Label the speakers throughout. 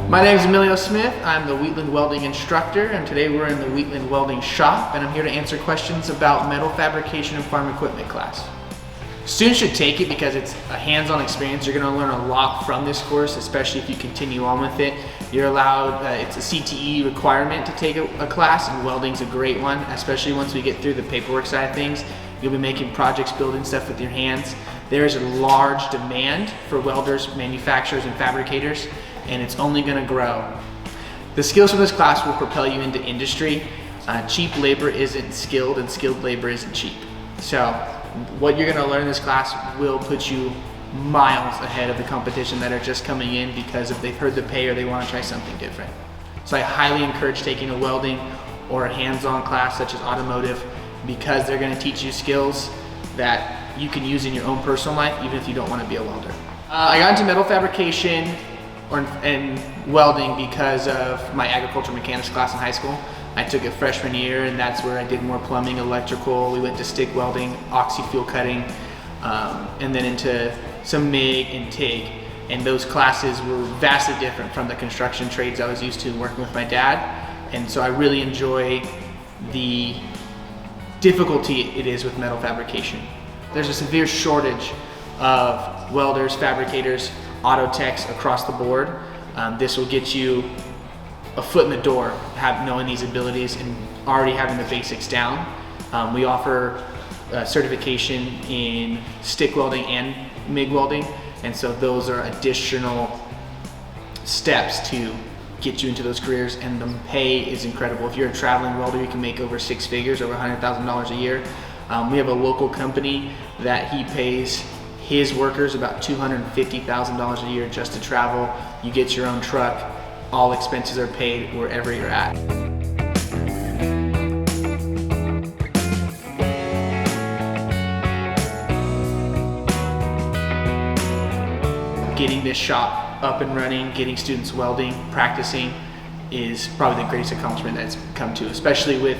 Speaker 1: My name is Emilio Smith. I'm the Wheatland welding instructor, and today we're in the Wheatland welding shop, and I'm here to answer questions about metal fabrication and farm equipment class. Students should take it because it's a hands-on experience. You're going to learn a lot from this course, especially if you continue on with it. You're allowed, it's a CTE requirement to take a class, and welding's a great one, especially once we get through the paperwork side of things. You'll be making projects, building stuff with your hands. There is a large demand for welders, manufacturers, and fabricators, and it's only going to grow. The skills from this class will propel you into industry. Cheap labor isn't skilled, and skilled labor isn't cheap. So what you're going to learn in this class will put you miles ahead of the competition that are just coming in because if they've heard the pay or they want to try something different. So I highly encourage taking a welding or a hands-on class such as automotive because they're going to teach you skills that you can use in your own personal life even if you don't want to be a welder. I got into metal fabrication and welding because of my agricultural mechanics class in high school. I took it freshman year, and that's where I did more plumbing, electrical. We went to stick welding, oxy-fuel cutting, and then into some MIG and TIG. And those classes were vastly different from the construction trades I was used to working with my dad. And so I really enjoy the difficulty it is with metal fabrication. There's a severe shortage of welders, fabricators, auto techs across the board. This will get you a foot in the door, knowing these abilities and already having the basics down. We offer certification in stick welding and MIG welding, and so those are additional steps to get you into those careers, and the pay is incredible. If you're a traveling welder, you can make over six figures, over $100,000 a year. We have a local company that he pays his workers about $250,000 a year just to travel. You get your own truck, all expenses are paid wherever you're at. Getting this shop up and running, getting students welding, practicing is probably the greatest accomplishment that's come to, especially with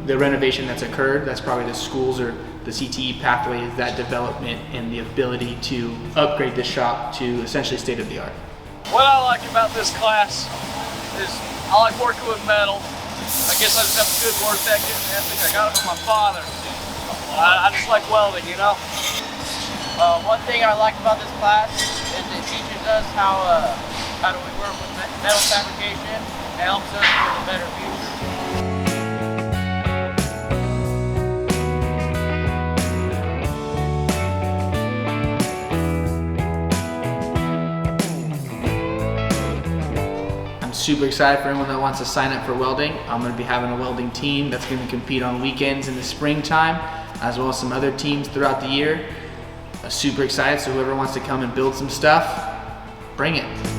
Speaker 1: the renovation that's occurred. That's probably the schools or the CTE pathway, is that development and the ability to upgrade this shop to essentially state of the art.
Speaker 2: What I like about this class is I like working with metal. I guess I just have a good work ethic. I got it from my father. I just like welding, you know?
Speaker 3: One thing I like about this class is it teaches us how do we work with metal fabrication. It helps us with a better future.
Speaker 1: Super excited for anyone that wants to sign up for welding. I'm going to be having a welding team that's going to compete on weekends in the springtime, as well as some other teams throughout the year. Super excited, so whoever wants to come and build some stuff, bring it.